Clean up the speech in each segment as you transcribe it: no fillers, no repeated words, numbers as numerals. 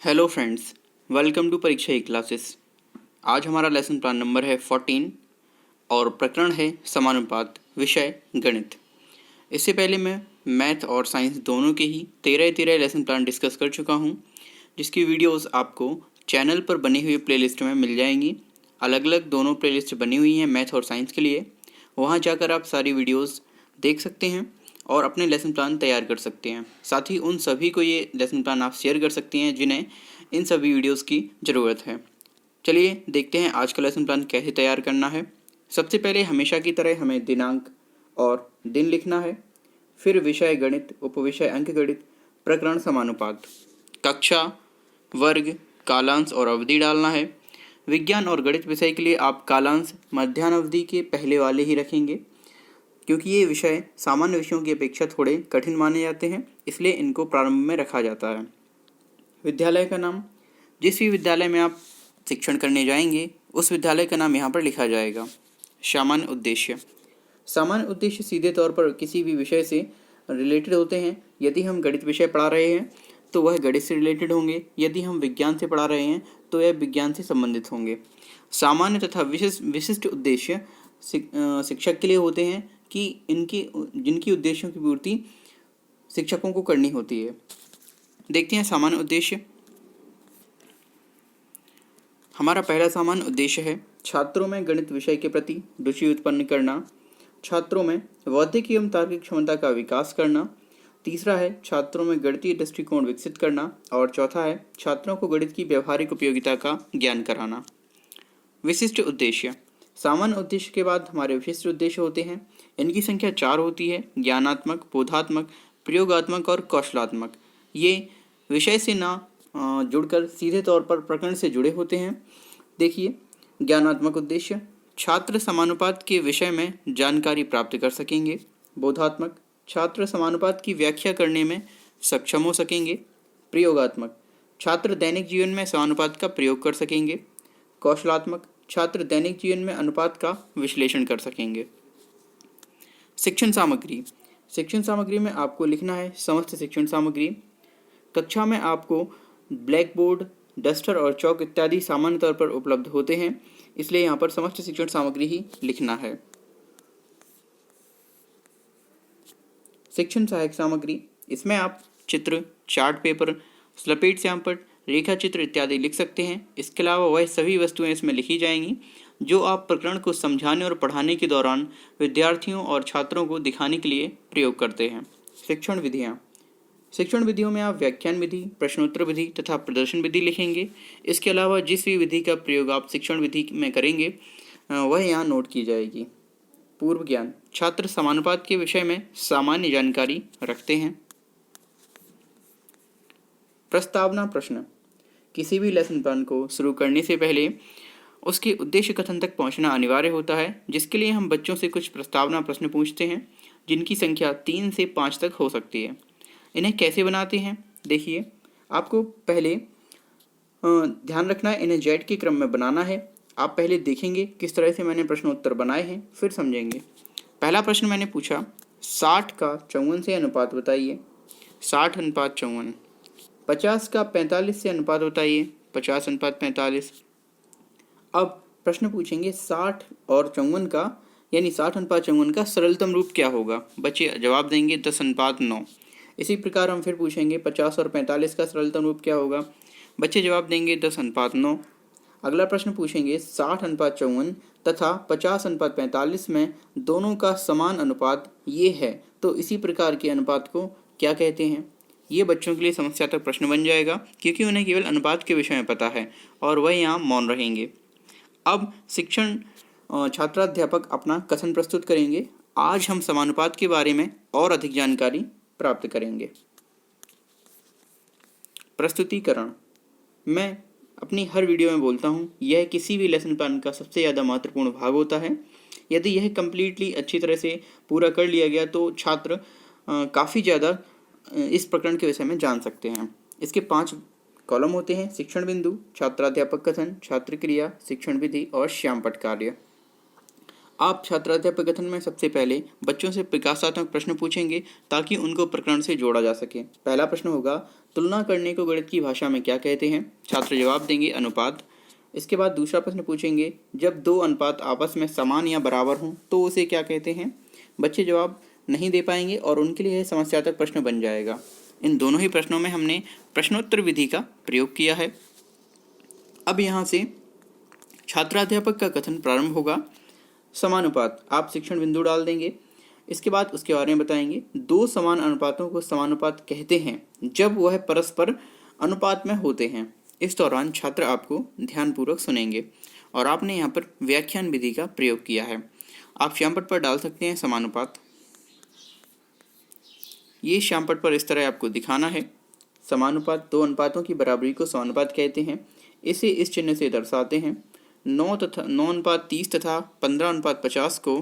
Hello friends, welcome to परीक्षा ई classes. आज हमारा लेसन प्लान नंबर है 14 और प्रकरण है समानुपात, विषय गणित। इससे पहले मैं मैथ और साइंस दोनों के ही 13 लेसन प्लान डिस्कस कर चुका हूं, जिसकी वीडियोस आपको चैनल पर बनी हुई प्लेलिस्ट में मिल जाएंगी। अलग अलग दोनों प्लेलिस्ट बनी हुई हैं मैथ और साइंस के लिए। वहां जाकर आप सारी वीडियोस देख सकते हैं और अपने लेसन प्लान तैयार कर सकते हैं। साथ ही उन सभी को ये लेसन प्लान आप शेयर कर सकते हैं जिन्हें इन सभी वीडियोस की ज़रूरत है। चलिए देखते हैं आज का लेसन प्लान कैसे तैयार करना है। सबसे पहले हमेशा की तरह हमें दिनांक और दिन लिखना है, फिर विषय गणित, उपविषय अंकगणित, प्रकरण समानुपात, कक्षा, वर्ग, कालांश और अवधि डालना है। विज्ञान और गणित विषय के लिए आप कालांश मध्याह्न अवधि के पहले वाले ही रखेंगे, क्योंकि ये विषय सामान्य विषयों की अपेक्षा थोड़े कठिन माने जाते हैं, इसलिए इनको प्रारंभ में रखा जाता है। विद्यालय का नाम, जिस भी विद्यालय में आप शिक्षण करने जाएंगे उस विद्यालय का नाम यहाँ पर लिखा जाएगा। सामान्य उद्देश्य, सामान्य उद्देश्य सीधे तौर पर किसी भी विषय से रिलेटेड होते हैं। यदि हम गणित विषय पढ़ा रहे हैं तो वह गणित से रिलेटेड होंगे, यदि हम विज्ञान से पढ़ा रहे हैं तो यह विज्ञान से संबंधित होंगे। सामान्य तथा विशिष्ट उद्देश्य शिक्षक के लिए होते हैं कि जिनकी उद्देश्यों की पूर्ति शिक्षकों को करनी होती है। देखते हैं सामान्य उद्देश्य। हमारा पहला सामान्य उद्देश्य है छात्रों में गणित विषय के प्रति रुचि उत्पन्न करना, छात्रों में बौद्धिक एवं तार्किक क्षमता का विकास करना। तीसरा है छात्रों में गणितीय दृष्टिकोण विकसित करना और चौथा है छात्रों को गणित की व्यवहारिक उपयोगिता का ज्ञान कराना। विशिष्ट उद्देश्य, सामान्य उद्देश्य के बाद हमारे विशिष्ट उद्देश्य होते हैं। इनकी संख्या 4 होती है: ज्ञानात्मक, बोधात्मक, प्रयोगात्मक और कौशलात्मक। ये विषय से ना जुड़कर सीधे तौर पर प्रकरण से जुड़े होते हैं। देखिए, ज्ञानात्मक उद्देश्य, छात्र समानुपात के विषय में जानकारी प्राप्त कर सकेंगे। बोधात्मक, छात्र समानुपात की व्याख्या करने में सक्षम हो सकेंगे। प्रयोगात्मक, छात्र दैनिक जीवन में समानुपात का प्रयोग कर सकेंगे। कौशलात्मक, छात्र दैनिक जीवन में अनुपात का विश्लेषण कर सकेंगे। शिक्षण सामग्री, शिक्षण सामग्री में आपको लिखना है समस्त शिक्षण सामग्री। कक्षा में आपको ब्लैक बोर्ड, डस्टर और चौक इत्यादि सामान्य तौर पर उपलब्ध होते हैं, इसलिए यहाँ पर समस्त शिक्षण सामग्री ही लिखना है। शिक्षण सहायक सामग्री, इसमें आप चित्र, चार्ट पेपर, स्लपेट श्यामपट्ट, रेखा चित्र इत्यादि लिख सकते हैं। इसके अलावा वह सभी वस्तुएं इसमें लिखी जाएंगी जो आप प्रकरण को समझाने और पढ़ाने के दौरान विद्यार्थियों और छात्रों को दिखाने के लिए प्रयोग करते हैं। शिक्षण विधियाँ, शिक्षण विधियों में आप व्याख्यान विधि, प्रश्नोत्तर विधि तथा प्रदर्शन विधि लिखेंगे। इसके अलावा जिस भी विधि का प्रयोग आप शिक्षण विधि में करेंगे वह यहाँ नोट की जाएगी। पूर्व ज्ञान, छात्र समानुपात के विषय में सामान्य जानकारी रखते हैं। प्रस्तावना प्रश्न, किसी भी लेसन प्लान को शुरू करने से पहले उसके उद्देश्य कथन तक पहुंचना अनिवार्य होता है, जिसके लिए हम बच्चों से कुछ प्रस्तावना प्रश्न पूछते हैं जिनकी संख्या 3 से 5 तक हो सकती है। इन्हें कैसे बनाते हैं? देखिए, आपको पहले ध्यान रखना है, इन्हें जेड के क्रम में बनाना है। आप पहले देखेंगे किस तरह से मैंने प्रश्नोत्तर बनाए हैं, फिर समझेंगे। पहला प्रश्न मैंने पूछा 60 का 54 से अनुपात बताइए। 60 अनुपात 54। 50 का 45 से अनुपात बताइए। 50 अनुपात 45। अब प्रश्न पूछेंगे 60 और 54 का, यानी 60 अनुपात 54 का सरलतम रूप क्या होगा? बच्चे जवाब देंगे 10 अनुपात 9। इसी प्रकार हम फिर पूछेंगे 50 और 45 का सरलतम रूप क्या होगा? बच्चे जवाब देंगे 10 अनुपात 9। अगला प्रश्न पूछेंगे 60 अनुपात 54 तथा 50 अनुपात 45 में दोनों का समान अनुपात ये है, तो इसी प्रकार के अनुपात को क्या कहते हैं? ये बच्चों के लिए समस्यात्मक प्रश्न बन जाएगा, क्योंकि उन्हें केवल अनुपात के विषय में पता है और वह यहाँ मौन रहेंगे। अब शिक्षण छात्राध्यापक अपना कथन प्रस्तुत करेंगे। आज हम समानुपात के बारे में और अधिक जानकारी प्राप्त करेंगे। प्रस्तुतिकरण, मैं अपनी हर वीडियो में बोलता हूँ, यह किसी भी लेसन प्लान का सबसे ज़्यादा महत्वपूर्ण भाग होता है। यदि यह कम्प्लीटली अच्छी तरह से पूरा कर लिया गया तो छात्र काफ़ी ज़्यादा इस प्रकरण के विषय में जान सकते हैं। इसके 5 कॉलम होते हैं: शिक्षण बिंदु, छात्राध्यापक कथन, छात्र क्रिया, शिक्षण विधि और श्यामपट्ट कार्य। आप छात्राध्यापक कथन में सबसे पहले बच्चों से प्रकाशात्मक प्रश्न पूछेंगे ताकि उनको प्रकरण से जोड़ा जा सके। पहला प्रश्न होगा तुलना करने को गणित की भाषा में क्या कहते हैं? छात्र जवाब देंगे अनुपात। इसके बाद दूसरा प्रश्न पूछेंगे, जब दो अनुपात आपस में समान या बराबर हों तो उसे क्या कहते हैं? बच्चे जवाब नहीं दे पाएंगे और उनके लिए समस्यात्मक प्रश्न बन जाएगा। इन दोनों ही प्रश्नों में हमने प्रश्नोत्तर विधि का प्रयोग किया है। अब यहाँ से छात्राध्यापक का कथन प्रारंभ होगा। समानुपात, आप शिक्षण बिंदु डाल देंगे। इसके बाद उसके बारे में बताएंगे। दो समान अनुपातों को समानुपात कहते हैं जब वह परस्पर अनुपात में होते हैं। इस दौरान छात्र आपको ध्यानपूर्वक सुनेंगे और आपने यहाँ पर व्याख्यान विधि का प्रयोग किया है। आप श्यामपट्ट पर डाल सकते हैं समानुपात। ये श्यामपट्ट पर इस तरह आपको दिखाना है। समानुपात, दो अनुपातों की बराबरी को समानुपात कहते हैं। इसे इस चिन्ह से दर्शाते हैं। 9:30 तथा 15:50 को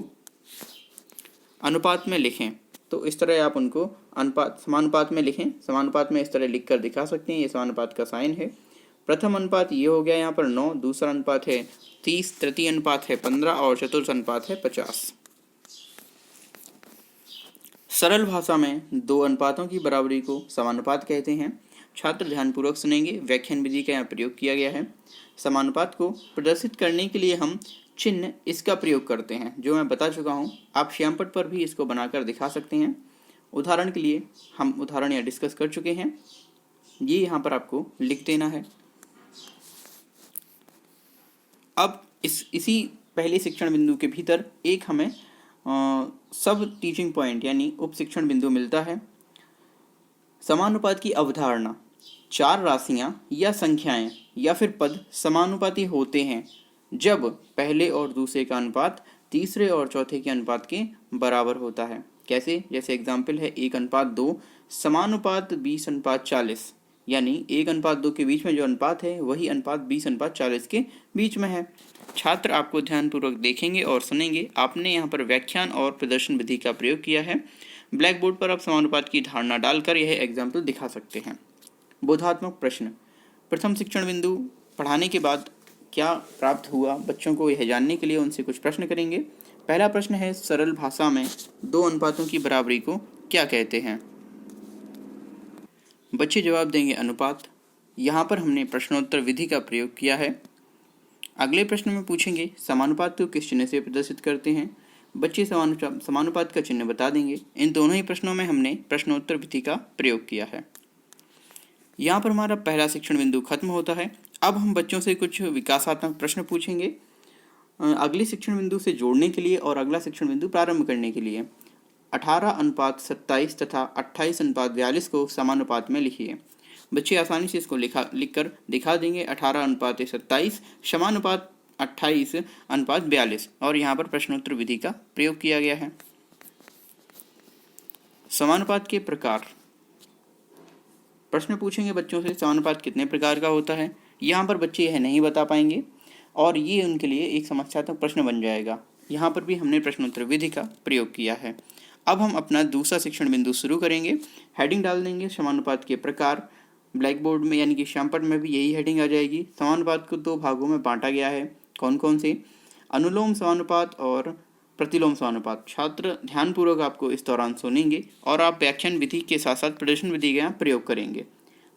अनुपात में लिखें। तो इस तरह आप उनको समानुपात में लिखें। समानुपात में इस तरह लिखकर दिखा सकते हैं। ये समानुपात का साइन है। प्रथम अनुपात ये हो गया यहाँ पर 9, दूसरा अनुपात है 30, तृतीय अनुपात है 15 और चतुर्थ अनुपात है 50। सरल भाषा में दो अनुपातों की बराबरी को समानुपात कहते हैं। छात्र ध्यानपूर्वक सुनेंगे। व्याख्यान विधि का यहाँ प्रयोग किया गया है। समानुपात को प्रदर्शित करने के लिए हम चिन्ह इसका प्रयोग करते हैं, जो मैं बता चुका हूँ। आप श्यामपट्ट पर भी इसको बनाकर दिखा सकते हैं। उदाहरण के लिए हम उदाहरण यहाँ डिस्कस कर चुके हैं। ये यहाँ पर आपको लिख देना है। अब इसी पहले शिक्षण बिंदु के भीतर एक हमें सब टीचिंग पॉइंट यानी उप शिक्षण बिंदु मिलता है। समानुपात की अवधारणा, चार राशियां या संख्याएं या फिर पद समानुपाती होते हैं जब पहले और दूसरे का अनुपात तीसरे और चौथे के अनुपात के बराबर होता है। कैसे? जैसे एग्जाम्पल है 1:2 समानुपात 20:40, यानी 1:2 के बीच में जो अनुपात है वही अनुपात 20:40 के बीच में है। छात्र आपको ध्यानपूर्वक देखेंगे और सुनेंगे। आपने यहाँ पर व्याख्यान और प्रदर्शन विधि का प्रयोग किया है। ब्लैक बोर्ड पर आप समानुपात की धारणा डालकर यह एग्जाम्पल दिखा सकते हैं। बोधात्मक प्रश्न, प्रथम शिक्षण बिंदु पढ़ाने के बाद क्या प्राप्त हुआ, बच्चों को यह जानने के लिए उनसे कुछ प्रश्न करेंगे। पहला प्रश्न है, सरल भाषा में दो अनुपातों की बराबरी को क्या कहते हैं? बच्चे जवाब देंगे अनुपात। यहाँ पर हमने प्रश्नोत्तर विधि का प्रयोग किया है। अगले प्रश्न में पूछेंगे, समानुपात को किस चिन्ह से प्रदर्शित करते हैं? बच्चे समानुपात का चिन्ह बता देंगे। इन दोनों ही प्रश्नों में हमने प्रश्नोत्तर विधि का प्रयोग किया है। यहाँ पर हमारा पहला शिक्षण बिंदु खत्म होता है। अब हम बच्चों से कुछ विकासात्मक प्रश्न पूछेंगे अगले शिक्षण बिंदु से जोड़ने के लिए और अगला शिक्षण बिंदु प्रारंभ करने के लिए। 18:27 तथा 28:42 को समानुपात में लिखिए। बच्चे आसानी से इसको लिखकर दिखा देंगे। 18:27 समानुपात 28:42 और यहाँ पर प्रश्नोत्तर विधि का प्रयोग किया गया है। समानुपात के प्रकार, प्रश्न पूछेंगे बच्चों से, समानुपात कितने प्रकार का होता है? यहाँ पर बच्चे यह नहीं बता पाएंगे और ये उनके लिए एक समस्यात्मक प्रश्न बन जाएगा। यहाँ पर भी हमने प्रश्नोत्तर विधि का प्रयोग किया है। अब हम अपना दूसरा शिक्षण बिंदु शुरू करेंगे। हेडिंग डाल देंगे समानुपात के प्रकार। ब्लैक बोर्ड में यानी कि श्यामपट्ट में भी यही हेडिंग आ जाएगी। समानुपात को दो भागों में बांटा गया है। कौन कौन से? अनुलोम समानुपात और प्रतिलोम समानुपात। छात्र ध्यानपूर्वक आपको इस दौरान सुनेंगे और आप व्याख्यान विधि के साथ साथ प्रदर्शन विधि का प्रयोग करेंगे।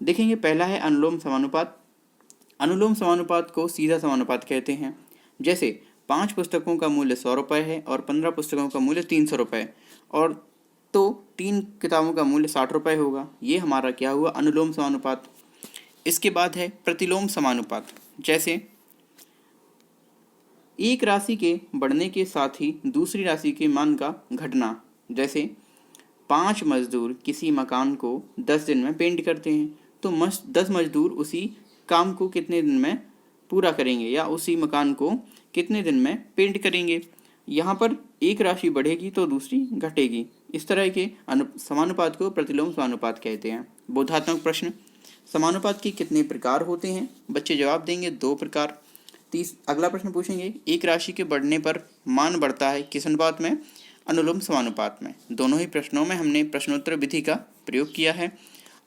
देखेंगे, पहला है अनुलोम समानुपात। अनुलोम समानुपात को सीधा समानुपात कहते हैं। जैसे 5 पुस्तकों का मूल्य 100 रुपये है और 15 पुस्तकों का मूल्य 300 रुपये, और तो 3 किताबों का मूल्य 60 रुपये होगा। ये हमारा क्या हुआ? अनुलोम समानुपात। इसके बाद है प्रतिलोम समानुपात। जैसे एक राशि के बढ़ने के साथ ही दूसरी राशि के मान का घटना। जैसे 5 मजदूर किसी मकान को 10 दिन में पेंट करते हैं, तो 10 मजदूर उसी काम को कितने दिन में पूरा करेंगे या उसी मकान को कितने दिन में पेंट करेंगे। यहाँ पर एक राशि बढ़ेगी तो दूसरी घटेगी। इस तरह के समानुपात को प्रतिलोम समानुपात कहते हैं। बोधात्मक प्रश्न, समानुपात के कितने प्रकार होते हैं? बच्चे जवाब देंगे 2 प्रकार। अगला प्रश्न पूछेंगे, एक राशि के बढ़ने पर मान बढ़ता है किस अनुपात में? अनुलोम समानुपात में। दोनों ही प्रश्नों में हमने प्रश्नोत्तर विधि का प्रयोग किया है।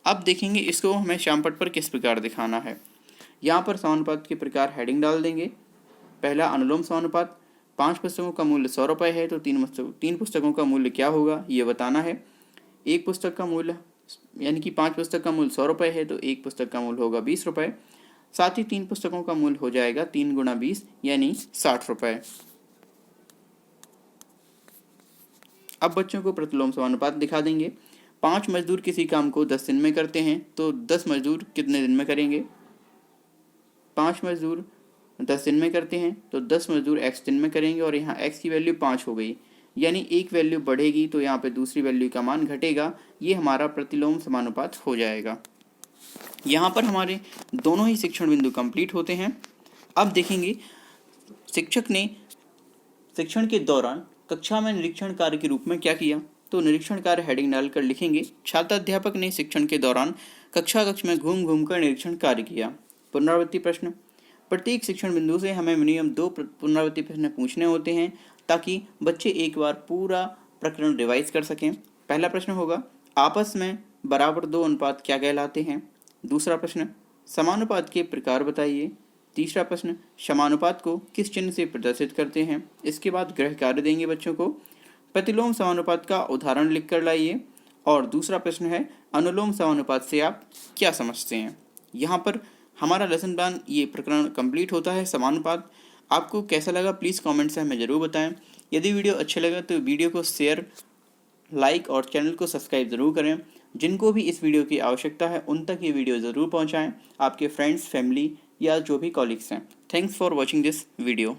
अब देखेंगे इसको हमें श्यामपट्ट पर किस प्रकार दिखाना है। यहाँ पर समानुपात के प्रकार हेडिंग डाल देंगे। पहला अनुलोम समानुपात, 5 पुस्तकों का मूल्य 100 रुपये है तो 3 पुस्तकों का मूल्य क्या होगा ये बताना है। एक पुस्तक का मूल्य यानी कि 5 पुस्तक का मूल्य 100 रुपये है तो एक पुस्तक का मूल्य होगा 20 रुपये। साथ ही 3 पुस्तकों का मूल्य हो जाएगा 3 गुणा 20 यानी 60 रुपये। अब बच्चों को प्रतिलोम समानुपात दिखा देंगे। 5 मजदूर किसी काम को 10 दिन में करते हैं तो 10 मजदूर कितने दिन में करेंगे? 5 मजदूर 10 दिन में करते हैं तो 10 मजदूर x दिन में करेंगे और यहाँ x की वैल्यू 5 हो गई, यानी एक वैल्यू बढ़ेगी तो यहाँ पे दूसरी वैल्यू का मान घटेगा। ये हमारा प्रतिलोम समानुपात हो जाएगा। यहाँ पर हमारे दोनों ही शिक्षण बिंदु कंप्लीट होते हैं। अब देखेंगे शिक्षक ने शिक्षण के दौरान कक्षा में निरीक्षण कार्य के रूप में क्या किया। तो निरीक्षण कार्य हेडिंग डालकर लिखेंगे, छात्र अध्यापक ने शिक्षण के दौरान कक्षा कक्ष में घूम घूम कर निरीक्षण कार्य किया। पुनरावृत्ति प्रश्न, प्रत्येक शिक्षण बिंदु से हमें मिनिमम 2 पुनरावृत्ति प्रश्न पूछने होते हैं ताकि बच्चे एक बार पूरा प्रकरण रिवाइज कर सकें। पहला प्रश्न होगा, आपस में बराबर 2 अनुपात क्या कहलाते हैं? दूसरा प्रश्न, समानुपात के प्रकार बताइए। तीसरा प्रश्न, समानुपात को किस चिन्ह से प्रदर्शित करते हैं? इसके बाद गृह कार्य देंगे बच्चों को, प्रतिलोम समानुपात का उदाहरण लिख कर लाइए। और दूसरा प्रश्न है, अनुलोम समानुपात से आप क्या समझते हैं? यहाँ पर हमारा लेसन प्लान ये प्रकरण कंप्लीट होता है समानुपात। आपको कैसा लगा प्लीज़ कमेंट से हमें ज़रूर बताएं। यदि वीडियो अच्छा लगा तो वीडियो को शेयर, लाइक और चैनल को सब्सक्राइब ज़रूर करें। जिनको भी इस वीडियो की आवश्यकता है उन तक ये वीडियो ज़रूर पहुंचाएं, आपके फ्रेंड्स, फैमिली या जो भी कॉलीग्स हैं। Thanks for watching this video.